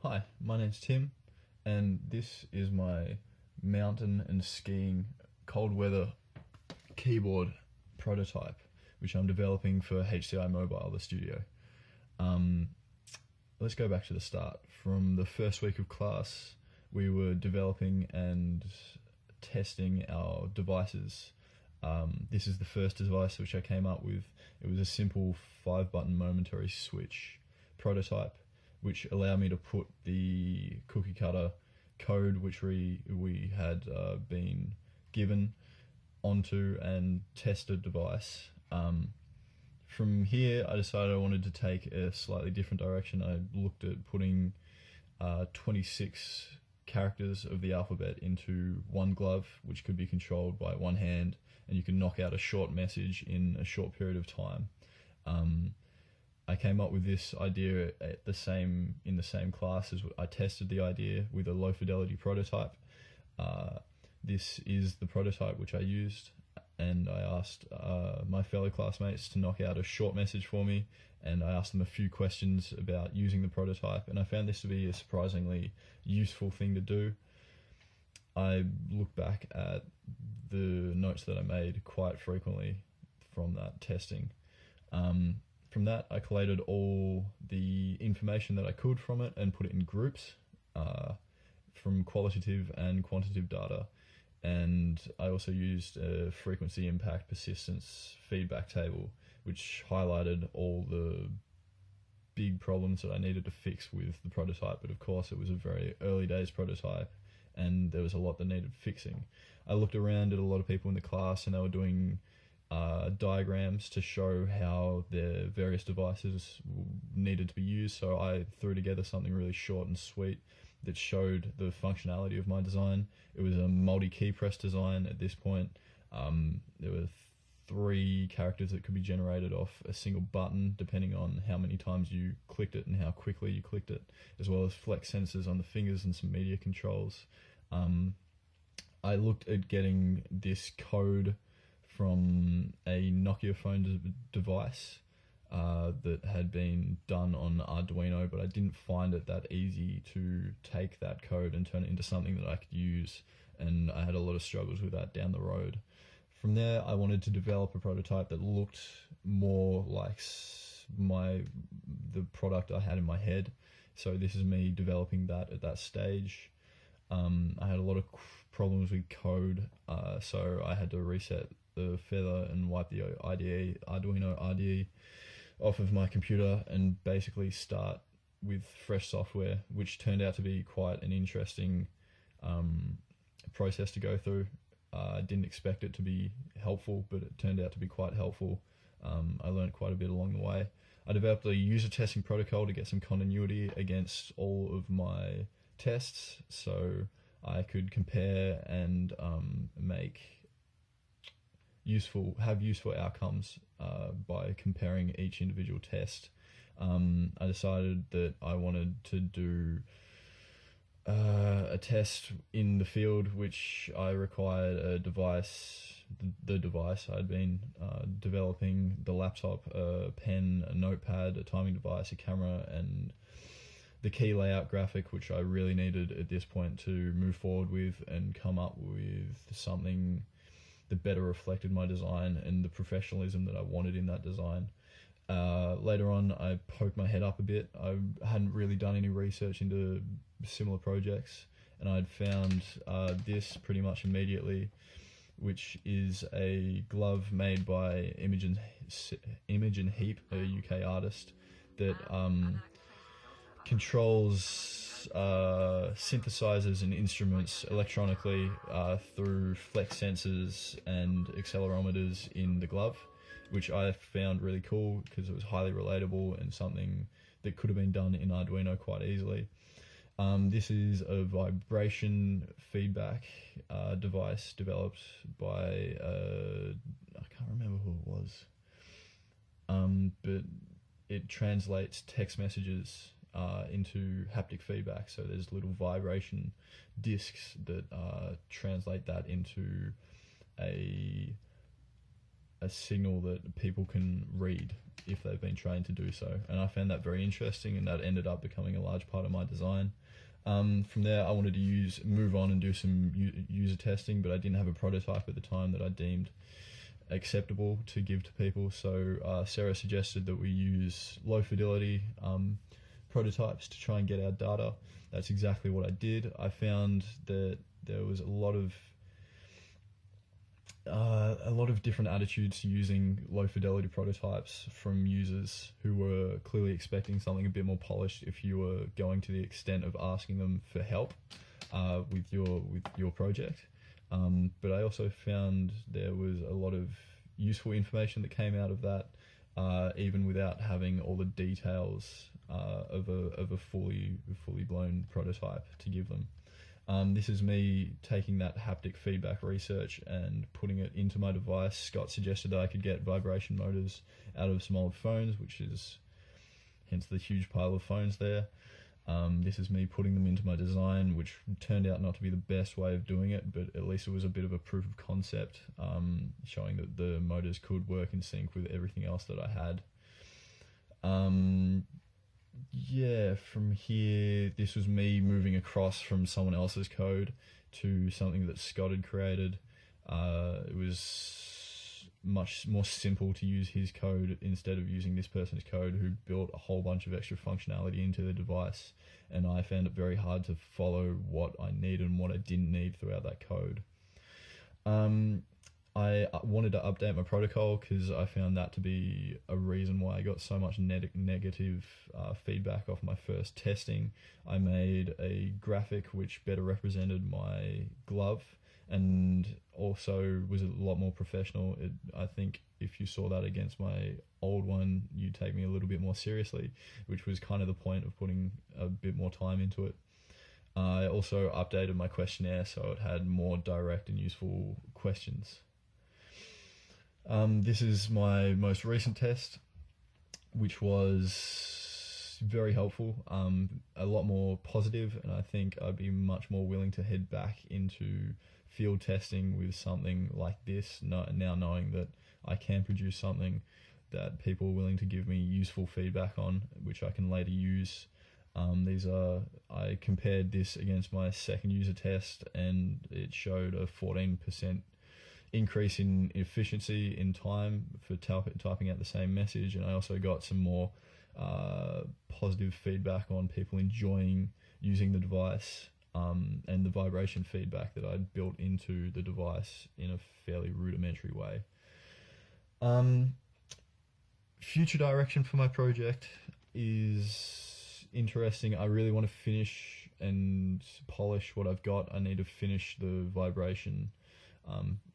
Hi, my name's Tim, and this is my mountain and skiing cold weather keyboard prototype, which I'm developing for HCI Mobile, the studio. Um, let's go back to the start. From the first week of class, we were developing and testing our devices. This is the first device which I came up with. It was a simple 5 button momentary switch prototype, which allowed me to put the cookie cutter code which we had been given onto and test a device. From here, I decided I wanted to take a slightly different direction. I looked at putting 26 characters of the alphabet into one glove, which could be controlled by one hand, and you can knock out a short message in a short period of time. I came up with this idea in the same class as I tested the idea with a low fidelity prototype. This is the prototype which I used, and I asked my fellow classmates to knock out a short message for me, and I asked them a few questions about using the prototype, and I found this to be a surprisingly useful thing to do. I look back at the notes that I made quite frequently from that testing. From that, I collated all the information that I could from it and put it in groups from qualitative and quantitative data. And I also used a frequency, impact, persistence feedback table, which highlighted all the big problems that I needed to fix with the prototype. But of course, it was a very early days prototype, and there was a lot that needed fixing. I looked around at a lot of people in the class, and they were doing diagrams to show how their various devices needed to be used. So I threw together something really short and sweet that showed the functionality of my design. It was a multi-key press design at this point. There were 3 characters that could be generated off a single button depending on how many times you clicked it and how quickly you clicked it, as well as flex sensors on the fingers and some media controls. I looked at getting this code from a Nokia phone device that had been done on Arduino, but I didn't find it that easy to take that code and turn it into something that I could use, and I had a lot of struggles with that down the road. From there, I wanted to develop a prototype that looked more like the product I had in my head. So this is me developing that at that stage. I had a lot of problems with code, so I had to reset the feather and wipe the Arduino IDE off of my computer and basically start with fresh software, which turned out to be quite an interesting process to go through. I didn't expect it to be helpful, but it turned out to be quite helpful. I learned quite a bit along the way. I developed a user testing protocol to get some continuity against all of my tests, so I could compare and have useful outcomes by comparing each individual test. I decided that I wanted to do a test in the field, which I required a device. The device I'd been developing, the laptop, a pen, a notepad, a timing device, a camera, and the key layout graphic, which I really needed at this point to move forward with and come up with something that better reflected my design and the professionalism that I wanted in that design. Later on, I poked my head up a bit. I hadn't really done any research into similar projects, and I'd found this pretty much immediately, which is a glove made by Imogen Heap, a UK artist, that controls synthesizers and instruments electronically through flex sensors and accelerometers in the glove, which I found really cool because it was highly relatable and something that could have been done in Arduino quite easily. This is a vibration feedback device developed by I can't remember who it was, but it translates text messages into haptic feedback. So there's little vibration discs that translate that into a a signal that people can read if they've been trained to do so. And I found that very interesting, and that ended up becoming a large part of my design. From there, I wanted to move on and do some user testing, but I didn't have a prototype at the time that I deemed acceptable to give to people. So Sarah suggested that we use low fidelity prototypes to try and get our data. That's exactly what I did. I found that there was a lot of different attitudes to using low fidelity prototypes from users who were clearly expecting something a bit more polished if you were going to the extent of asking them for help with your project. But I also found there was a lot of useful information that came out of that, even without having all the details of a fully blown prototype to give them. This is me taking that haptic feedback research and putting it into my device. Scott suggested that I could get vibration motors out of some old phones, which is hence the huge pile of phones there. This is me putting them into my design, which turned out not to be the best way of doing it, but at least it was a bit of a proof of concept, showing that the motors could work in sync with everything else that I had. Yeah, from here, this was me moving across from someone else's code to something that Scott had created. It was much more simple to use his code instead of using this person's code who built a whole bunch of extra functionality into the device, and I found it very hard to follow what I needed and what I didn't need throughout that code. I wanted to update my protocol because I found that to be a reason why I got so much negative feedback off my first testing. I made a graphic which better represented my glove and also was a lot more professional. I think if you saw that against my old one, you'd take me a little bit more seriously, which was kind of the point of putting a bit more time into it. I also updated my questionnaire so it had more direct and useful questions. This is my most recent test, which was very helpful, a lot more positive, and I think I'd be much more willing to head back into field testing with something like this, now knowing that I can produce something that people are willing to give me useful feedback on, which I can later use. I compared this against my second user test, and it showed a 14% increase in efficiency in time for typing out the same message, and I also got some more positive feedback on people enjoying using the device, and the vibration feedback that I'd built into the device in a fairly rudimentary way. Future direction for my project is interesting. I really want to finish and polish what I've got. I need to finish the vibration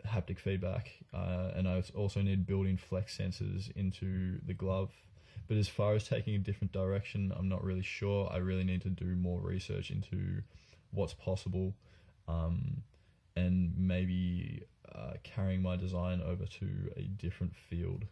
haptic feedback, and I also need built-in flex sensors into the glove. But as far as taking a different direction, I'm not really sure. I really need to do more research into what's possible, and maybe carrying my design over to a different field.